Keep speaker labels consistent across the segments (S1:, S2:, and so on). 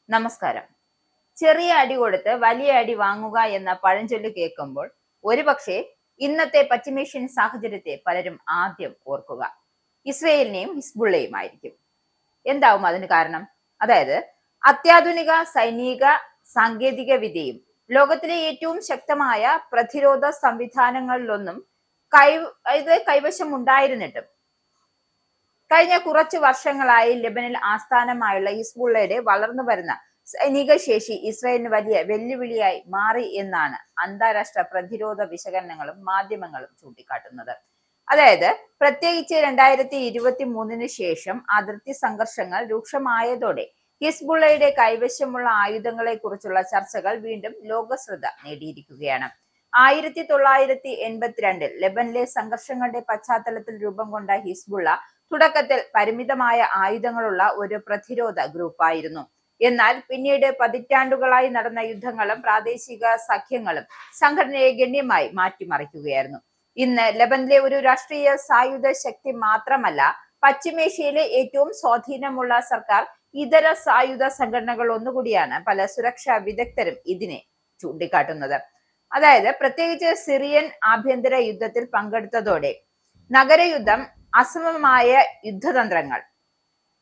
S1: നമസ്കാരം. ചെറിയ അടി കൊടുത്ത് വലിയ അടി വാങ്ങുക എന്ന പഴഞ്ചൊല്ല് കേൾക്കുമ്പോൾ ഒരുപക്ഷെ ഇന്നത്തെ പശ്ചിമേഷ്യൻ സാഹചര്യത്തെ പലരും ആദ്യം ഓർക്കുക ഇസ്രയേലിനെയും ഹിസ്ബുള്ളയും ആയിരിക്കും. എന്താവും അതിന് കാരണം? അതായത് അത്യാധുനിക സൈനിക സാങ്കേതിക വിദ്യയും ലോകത്തിലെ ഏറ്റവും ശക്തമായ പ്രതിരോധ സംവിധാനങ്ങളിലൊന്നും കൈവശം ഉണ്ടായിരുന്നിട്ടും കഴിഞ്ഞ കുറച്ചു വർഷങ്ങളായി ലെബനിൽ ആസ്ഥാനമായുള്ള ഹിസ്ബുള്ളയുടെ വളർന്നു വരുന്ന സൈനിക ശേഷി ഇസ്രായേലിന് വലിയ വെല്ലുവിളിയായി മാറി എന്നാണ് അന്താരാഷ്ട്ര പ്രതിരോധ വിശകലനങ്ങളും മാധ്യമങ്ങളും ചൂണ്ടിക്കാട്ടുന്നത്. അതായത് പ്രത്യേകിച്ച് 2023 ശേഷം അതിർത്തി സംഘർഷങ്ങൾ രൂക്ഷമായതോടെ ഹിസ്ബുള്ളയുടെ കൈവശമുള്ള ആയുധങ്ങളെ കുറിച്ചുള്ള ചർച്ചകൾ വീണ്ടും ലോകശ്രദ്ധ നേടിയിരിക്കുകയാണ്. 1982 ലെബനിലെ സംഘർഷങ്ങളുടെ പശ്ചാത്തലത്തിൽ രൂപം കൊണ്ട ഹിസ്ബുള്ള തുടക്കത്തിൽ പരിമിതമായ ആയുധങ്ങളുള്ള ഒരു പ്രതിരോധ ഗ്രൂപ്പായിരുന്നു. എന്നാൽ പിന്നീട് പതിറ്റാണ്ടുകളായി നടന്ന യുദ്ധങ്ങളും പ്രാദേശിക സഖ്യങ്ങളും സംഘടനയെ ഗണ്യമായി മാറ്റിമറിക്കുകയായിരുന്നു. ഇന്ന് ലെബനിലെ ഒരു രാഷ്ട്രീയ സായുധ ശക്തി മാത്രമല്ല, പശ്ചിമേഷ്യയിലെ ഏറ്റവും സ്വാധീനമുള്ള സർക്കാർ ഇതര സായുധ സംഘടനകൾ ഒന്നുകൂടിയാണ് പല സുരക്ഷാ വിദഗ്ധരും ഇതിനെ ചൂണ്ടിക്കാട്ടുന്നത്. അതായത് പ്രത്യേകിച്ച് സിറിയൻ ആഭ്യന്തര യുദ്ധത്തിൽ പങ്കെടുത്തതോടെ നഗരയുദ്ധം, അസമമായ യുദ്ധതന്ത്രങ്ങൾ,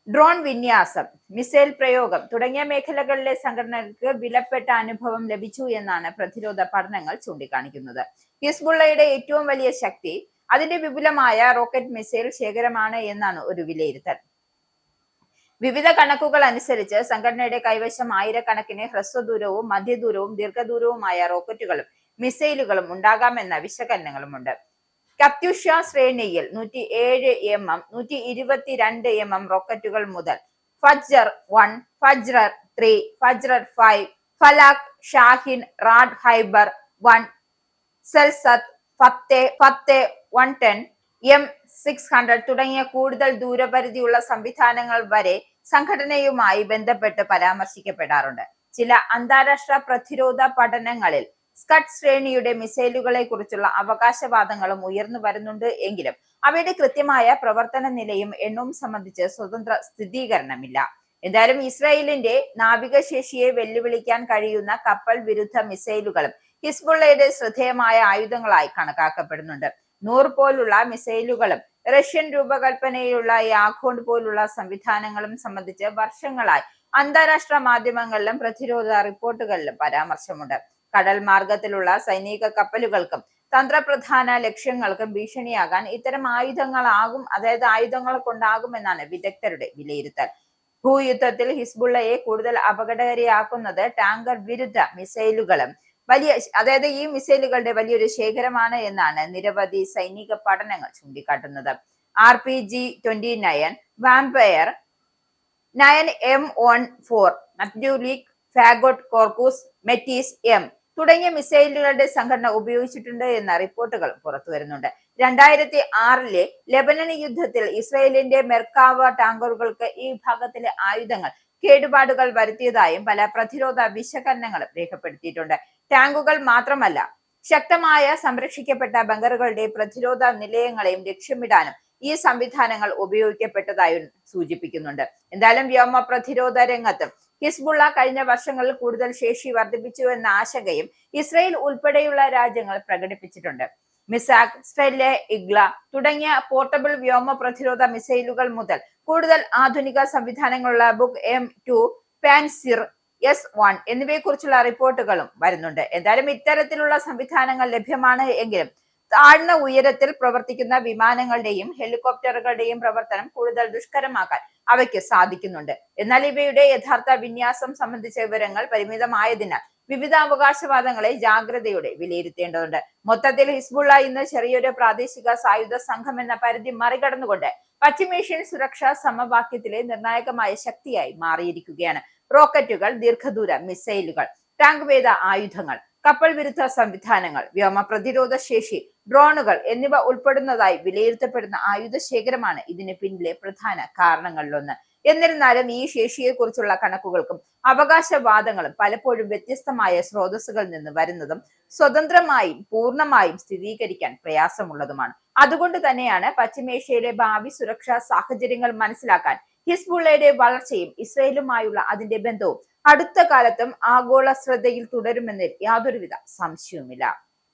S1: ഡ്രോൺ വിന്യാസം, മിസൈൽ പ്രയോഗം തുടങ്ങിയ മേഖലകളിലെ സംഘടനകൾക്ക് വിലപ്പെട്ട അനുഭവം ലഭിച്ചു എന്നാണ് പ്രതിരോധ പഠനങ്ങൾ ചൂണ്ടിക്കാണിക്കുന്നത്. ഹിസ്ബുള്ളയുടെ ഏറ്റവും വലിയ ശക്തി അതിന്റെ വിപുലമായ റോക്കറ്റ് മിസൈൽ ശേഖരമാണ് എന്നാണ് ഒരു വിലയിരുത്തൽ. വിവിധ കണക്കുകൾ അനുസരിച്ച് സംഘടനയുടെ കൈവശം ആയിരക്കണക്കിന് ഹ്രസ്വദൂരവും മധ്യദൂരവും ദീർഘദൂരവുമായ റോക്കറ്റുകളും മിസൈലുകളും ഉണ്ടാകാമെന്ന വിശകലനങ്ങളുമുണ്ട്. കത്യുഷ ശ്രേണിയിൽ 107 mm, 122 mm റോക്കറ്റുകൾ മുതൽ Fajr 1, Fajr 3, Fajr 5, Falaq, Shahin, Raad Khaibar 1, Zelzal, Fateh 110, M600 തുടങ്ങിയ കൂടുതൽ ദൂരപരിധിയുള്ള സംവിധാനങ്ങൾ വരെ സംഘടനയുമായി ബന്ധപ്പെട്ട് പരാമർശിക്കപ്പെടാറുണ്ട്. ചില അന്താരാഷ്ട്ര പ്രതിരോധ പഠനങ്ങളിൽ സ്കഡ് ശ്രേണിയുടെ മിസൈലുകളെ കുറിച്ചുള്ള അവകാശവാദങ്ങളും ഉയർന്നു വരുന്നുണ്ട് എങ്കിലും അവയുടെ കൃത്യമായ പ്രവർത്തന നിലയും എണ്ണവും സംബന്ധിച്ച് സ്വതന്ത്ര സ്ഥിരീകരണമില്ല. എന്തായാലും ഇസ്രായേലിന്റെ നാവികശേഷിയെ വെല്ലുവിളിക്കാൻ കഴിയുന്ന കപ്പൽ വിരുദ്ധ മിസൈലുകളും ഹിസ്ബുള്ളയുടെ ശ്രദ്ധേയമായ ആയുധങ്ങളായി കണക്കാക്കപ്പെടുന്നുണ്ട്. 100 പോലുള്ള മിസൈലുകളും റഷ്യൻ രൂപകൽപ്പനയിലുള്ള യാഖോണ്ട് പോലുള്ള സംവിധാനങ്ങളും സംബന്ധിച്ച് വർഷങ്ങളായി അന്താരാഷ്ട്ര മാധ്യമങ്ങളിലും പ്രതിരോധ റിപ്പോർട്ടുകളിലും പരാമർശമുണ്ട്. കടൽ മാർഗത്തിലുള്ള സൈനിക കപ്പലുകൾക്കും തന്ത്രപ്രധാന ലക്ഷ്യങ്ങൾക്കും ഭീഷണിയാകാൻ ഇത്തരം ആയുധങ്ങൾ കൊണ്ടാകുമെന്നാണ് വിദഗ്ധരുടെ വിലയിരുത്തൽ. ഭൂയുദ്ധത്തിൽ ഹിസ്ബുള്ളയെ കൂടുതൽ അപകടകാരിയാക്കുന്നത് ടാങ്കർ വിരുദ്ധ മിസൈലുകളും ഈ മിസൈലുകളുടെ വലിയൊരു ശേഖരമാണ് എന്നാണ് നിരവധി സൈനിക പഠനങ്ങൾ ചൂണ്ടിക്കാട്ടുന്നത്. RPG-29, വാമ്പയർ 9M14, മറ്റ്യൂലിക്, ഫാഗോട്ട്, കോർക്കൂസ്, മെറ്റീസ് M തുടങ്ങിയ മിസൈലുകളുടെ സംഘടന ഉപയോഗിച്ചിട്ടുണ്ട് എന്ന റിപ്പോർട്ടുകൾ പുറത്തു വരുന്നുണ്ട്. 2006 ലെബനൻ യുദ്ധത്തിൽ ഇസ്രായേലിന്റെ മെർക്കാവ ടാങ്കറുകൾക്ക് ഈ വിഭാഗത്തിലെ ആയുധങ്ങൾ കേടുപാടുകൾ വരുത്തിയതായും പല പ്രതിരോധ വിശകലനങ്ങളും രേഖപ്പെടുത്തിയിട്ടുണ്ട്. ടാങ്കുകൾ മാത്രമല്ല, ശക്തമായ സംരക്ഷിക്കപ്പെട്ട ബങ്കറുകളുടെ പ്രതിരോധ നിലയങ്ങളെയും ലക്ഷ്യമിടാനും ഈ സംവിധാനങ്ങൾ ഉപയോഗിക്കപ്പെട്ടതായും സൂചിപ്പിക്കുന്നുണ്ട്. എന്തായാലും വ്യോമ പ്രതിരോധ രംഗത്തും ഹിസ്ബുള്ള കഴിഞ്ഞ വർഷങ്ങളിൽ കൂടുതൽ ശേഷി വർദ്ധിപ്പിച്ചു എന്ന ആശങ്കയും ഇസ്രായേൽ ഉൾപ്പെടെയുള്ള രാജ്യങ്ങൾ പ്രകടിപ്പിച്ചിട്ടുണ്ട്. മിസാക്, സ്റ്റെല്ലെ, ഇഗ്ല തുടങ്ങിയ പോർട്ടബിൾ വ്യോമ പ്രതിരോധ മിസൈലുകൾ മുതൽ കൂടുതൽ ആധുനിക സംവിധാനങ്ങളുള്ള ബുക്ക് M2, പാൻസിർ S1 എന്നിവയെക്കുറിച്ചുള്ള റിപ്പോർട്ടുകളും വരുന്നുണ്ട്. എന്തായാലും ഇത്തരത്തിലുള്ള സംവിധാനങ്ങൾ ലഭ്യമാണ് എങ്കിലും താഴ്ന്ന ഉയരത്തിൽ പ്രവർത്തിക്കുന്ന വിമാനങ്ങളുടെയും ഹെലികോപ്റ്ററുകളുടെയും പ്രവർത്തനം കൂടുതൽ ദുഷ്കരമാക്കാൻ അവയ്ക്ക് സാധിക്കുന്നുണ്ട്. എന്നാൽ ഇവയുടെ യഥാർത്ഥ വിന്യാസം സംബന്ധിച്ച വിവരങ്ങൾ പരിമിതമായതിനാൽ വിവിധ അവകാശവാദങ്ങളെ ജാഗ്രതയോടെ വിലയിരുത്തേണ്ടതുണ്ട്. മൊത്തത്തിൽ ഹിസ്ബുള്ള ഇന്ന് ചെറിയൊരു പ്രാദേശിക സായുധ സംഘം എന്ന പരിധി മറികടന്നുകൊണ്ട് പശ്ചിമേഷ്യൻ സുരക്ഷാ സമവാക്യത്തിലെ നിർണായകമായ ശക്തിയായി മാറിയിരിക്കുകയാണ്. റോക്കറ്റുകൾ, ദീർഘദൂര മിസൈലുകൾ, ടാങ്ക് വേദ ആയുധങ്ങൾ, കപ്പൽ വിരുദ്ധ സംവിധാനങ്ങൾ, വ്യോമ പ്രതിരോധ ശേഷി, ഡ്രോണുകൾ എന്നിവ ഉൾപ്പെടുന്നതായി വിലയിരുത്തപ്പെടുന്ന ആയുധ ശേഖരമാണ് ഇതിന് പിന്നിലെ പ്രധാന കാരണങ്ങളിലൊന്ന്. എന്നിരുന്നാലും ഈ ശേഷിയെക്കുറിച്ചുള്ള കണക്കുകൾക്കും അവകാശവാദങ്ങളും പലപ്പോഴും വ്യത്യസ്തമായ സ്രോതസ്സുകളിൽ നിന്ന് വരുന്നതും സ്വതന്ത്രമായും പൂർണ്ണമായും സ്ഥിരീകരിക്കാൻ പ്രയാസമുള്ളതുമാണ്. അതുകൊണ്ട് തന്നെയാണ് പശ്ചിമേഷ്യയിലെ ഭാവി സുരക്ഷാ സാഹചര്യങ്ങൾ മനസ്സിലാക്കാൻ ഹിസ്ബുള്ളയുടെ വളർച്ചയും ഇസ്രായേലുമായുള്ള അതിന്റെ ബന്ധവും അടുത്ത കാലത്തും ആഗോള ശ്രദ്ധയിൽ തുടരുമെന്നതിൽ യാതൊരുവിധ സംശയവുമില്ല.